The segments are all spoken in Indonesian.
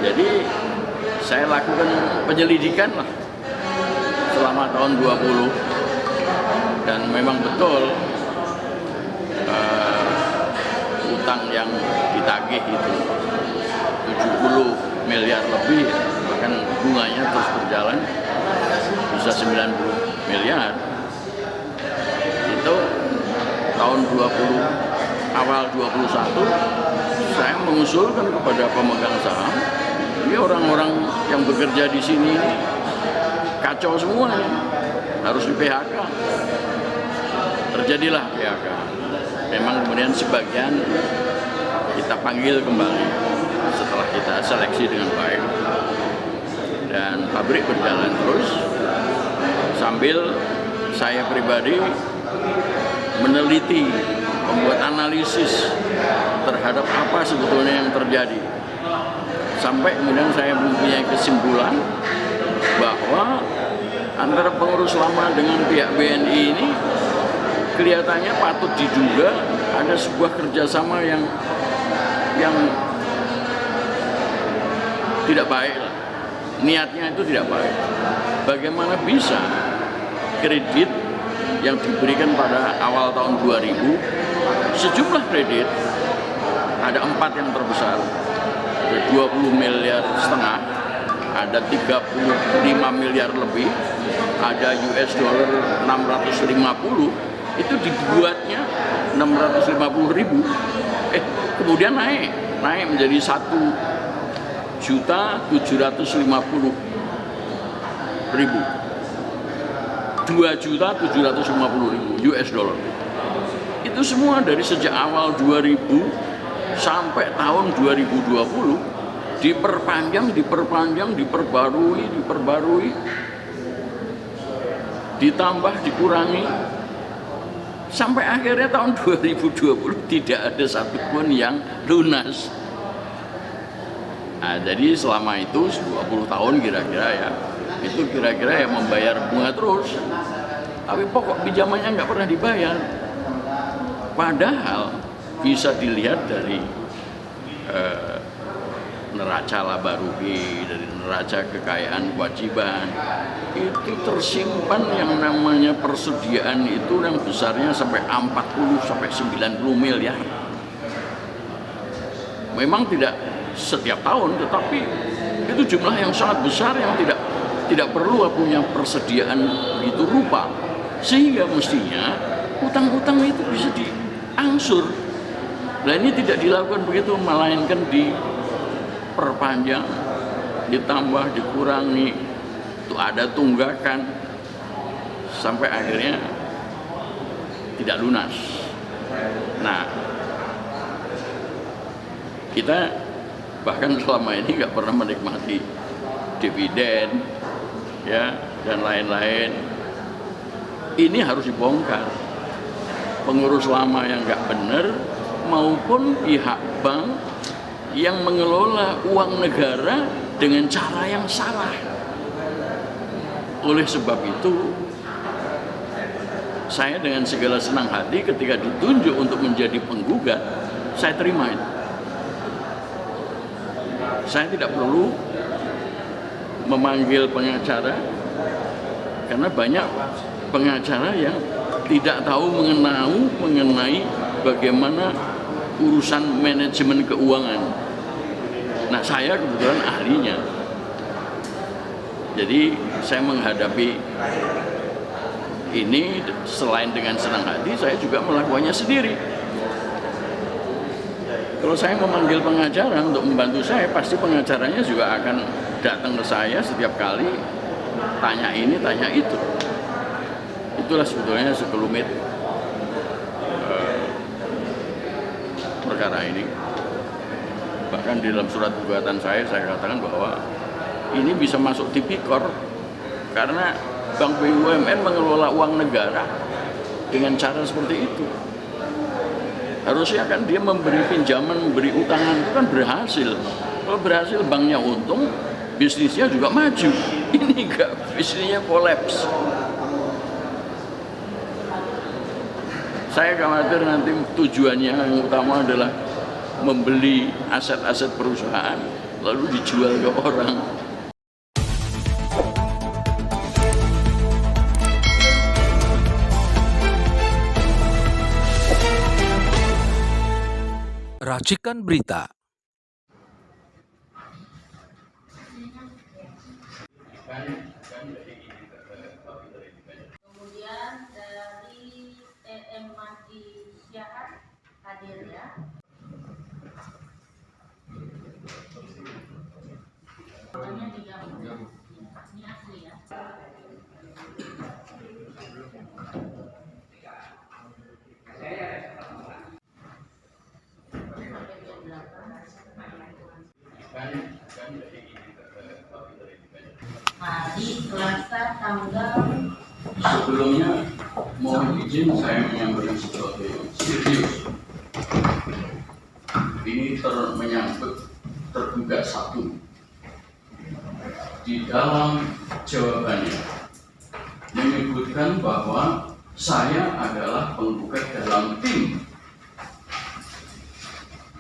Jadi saya lakukan penyelidikan lah selama tahun 20 dan memang betul utang yang ditagih itu 70 miliar lebih, bahkan bunganya terus berjalan bisa 90 miliar. Itu tahun 20 awal 21 saya mengusulkan kepada pemegang saham, ini orang-orang yang bekerja di sini kacau semua nih, harus di PHK. Terjadilah PHK. Memang kemudian sebagian kita panggil kembali setelah kita seleksi dengan baik, dan pabrik berjalan terus sambil saya pribadi meneliti, membuat analisis terhadap apa sebetulnya yang terjadi, sampai kemudian saya mempunyai kesimpulan bahwa antara pengurus lama dengan pihak BNI ini kelihatannya patut diduga ada sebuah kerjasama yang tidak baik lah. Niatnya itu tidak baik. Bagaimana bisa kredit yang diberikan pada awal tahun 2000, sejumlah kredit, ada 4 yang terbesar, ada 20 miliar setengah, ada 35 miliar lebih, ada US dollar 650, itu dibuatnya 650.000, kemudian naik menjadi 1.750.000, 2.750.000 US dollar. Itu semua dari sejak awal 2000 sampai tahun 2020 diperpanjang, diperbarui, ditambah, dikurangi, sampai akhirnya tahun 2020 tidak ada satupun yang lunas. Nah, jadi selama itu 20 tahun kira-kira ya, itu kira-kira yang membayar bunga terus, tapi pokok pinjamannya nggak pernah dibayar. Padahal bisa dilihat dari neraca laba rugi, dari neraca kekayaan kewajiban, itu tersimpan yang namanya persediaan itu yang besarnya sampai 40 sampai 90 miliar. Memang tidak setiap tahun, tetapi itu jumlah yang sangat besar yang tidak perlu punya persediaan begitu rupa, sehingga mestinya utang-utang itu bisa diangsur. Nah, ini tidak dilakukan begitu, melainkan diperpanjang, ditambah, dikurangi, itu ada tunggakan, sampai akhirnya tidak lunas. Nah, kita bahkan selama ini nggak pernah menikmati dividen, ya, dan lain-lain. Ini harus dibongkar. Pengurus lama yang nggak benar maupun pihak bank yang mengelola uang negara dengan cara yang salah. Oleh sebab itu, saya dengan segala senang hati ketika ditunjuk untuk menjadi penggugat, saya terima itu. Saya tidak perlu memanggil pengacara, karena banyak pengacara yang tidak tahu mengenai bagaimana urusan manajemen keuangan. Nah, saya kebetulan ahlinya. Jadi saya menghadapi ini selain dengan senang hati, saya juga melakukannya sendiri. Kalau saya memanggil pengacara untuk membantu saya, pasti pengacaranya juga akan datang ke saya setiap kali, tanya ini, tanya itu. Itulah sebetulnya sekelumit perkara ini. Bahkan di dalam surat gugatan saya katakan bahwa ini bisa masuk tipikor karena Bank BUMN mengelola uang negara dengan cara seperti itu. Harusnya kan dia memberi pinjaman, memberi utangan, itu kan berhasil. Kalau berhasil banknya untung, bisnisnya juga maju. Ini enggak, bisnisnya kolaps. Saya khawatir nanti tujuannya yang utama adalah membeli aset-aset perusahaan, lalu dijual ke orang. Racikan Berita. Kemudian dari TM Mahdi Syahat hadir ya. Fotonya digabung. Ini asli ya. Hari Selasa tanggal. Sebelumnya mohon izin saya menyampaikan sesuatu yang serius. Ini menyangkut tergugat satu. Di dalam jawabannya menyebutkan bahwa saya adalah penggugat dalam tim.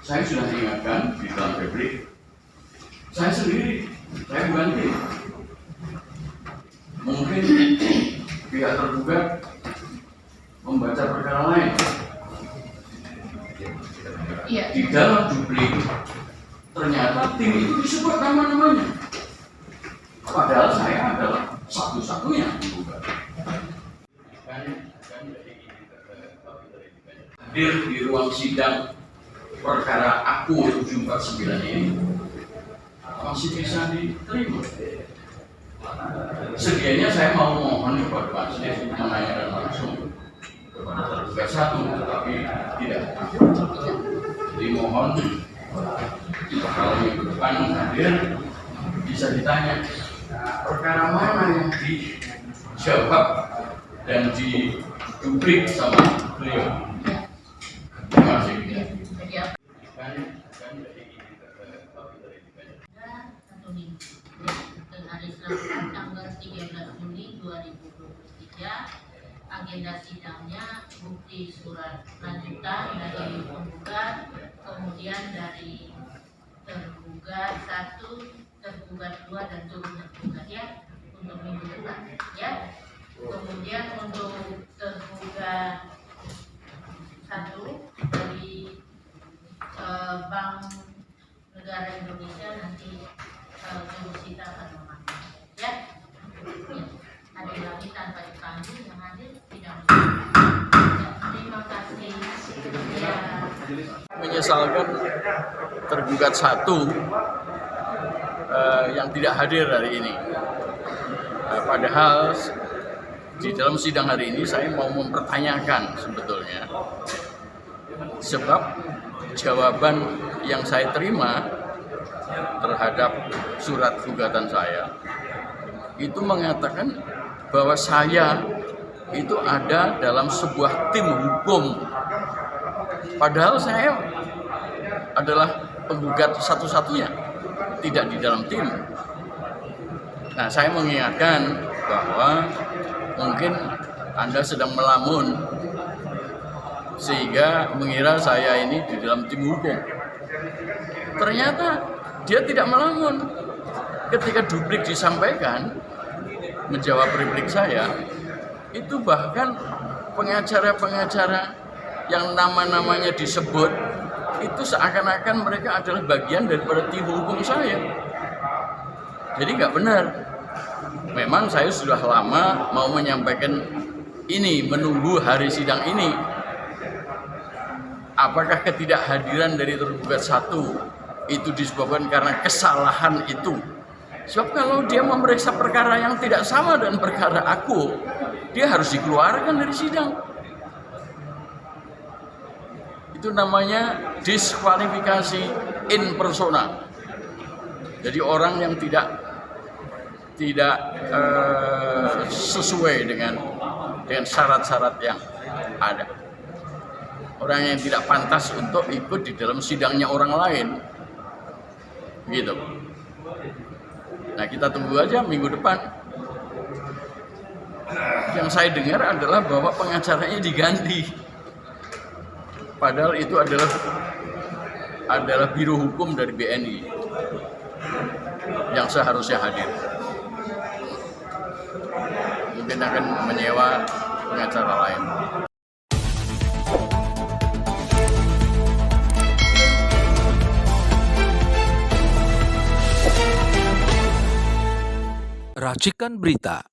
Saya sudah ingatkan di dalam replik, saya sendiri, saya bukan tim. Mungkin pihak tergugat membaca perkara lain. Iya. Di dalam duplik ternyata tim itu disebut nama-namanya. Padahal saya adalah satu-satunya penggugat. Hadir di ruang sidang perkara aku 749 ini masih bisa diterima. Sedianya saya mau mohon kepada Majelis menanyakan langsung kepada tergugat satu, tetapi tidak. Jadi mohon kalau minggu depan hadir bisa ditanya perkara mana yang dijawab dan diduplik sama beliau. Terima kasih. Satu minggu. Dan hari Selasa tanggal 13 Juni 2023 agenda sidangnya bukti surat lanjutan dari penggugat, kemudian dari tergugat 1, tergugat 2 dan turut tergugat ya untuk minggu depan ya. Kemudian untuk tergugat 1 dari Bank Negara Indonesia nanti jurusita akan memanggil ya. Ada lagi tanpa dipanggil yang hadir tidak. Terima kasih ya. Menyesalkan tergugat satu yang tidak hadir hari ini. Padahal di dalam sidang hari ini saya mau mempertanyakan sebetulnya, sebab jawaban yang saya terima terhadap surat gugatan saya itu mengatakan bahwa saya itu ada dalam sebuah tim hukum, padahal saya adalah penggugat satu-satunya, tidak di dalam tim. Nah, saya mengingatkan bahwa mungkin Anda sedang melamun sehingga mengira saya ini di dalam tim hukum. Ternyata dia tidak melamun. Ketika duplik disampaikan menjawab replik saya, itu bahkan pengacara-pengacara yang nama-namanya disebut itu seakan-akan mereka adalah bagian daripada tim hukum saya. Jadi nggak benar. Memang saya sudah lama mau menyampaikan ini, menunggu hari sidang ini. Apakah ketidakhadiran dari tergugat satu itu disebabkan karena kesalahan itu? Sebab kalau dia memeriksa perkara yang tidak sama dengan perkara aku, dia harus dikeluarkan dari sidang. Itu namanya diskualifikasi in persona. Jadi orang yang tidak sesuai dengan syarat-syarat yang ada. Orang yang tidak pantas untuk ikut di dalam sidangnya orang lain. Gitu. Nah, kita tunggu aja minggu depan. Yang saya dengar adalah bahwa pengacaranya diganti. Padahal itu adalah biro hukum dari BNI. yang seharusnya hadir. Mungkin akan menyewa pengacara lain. Racikan Berita.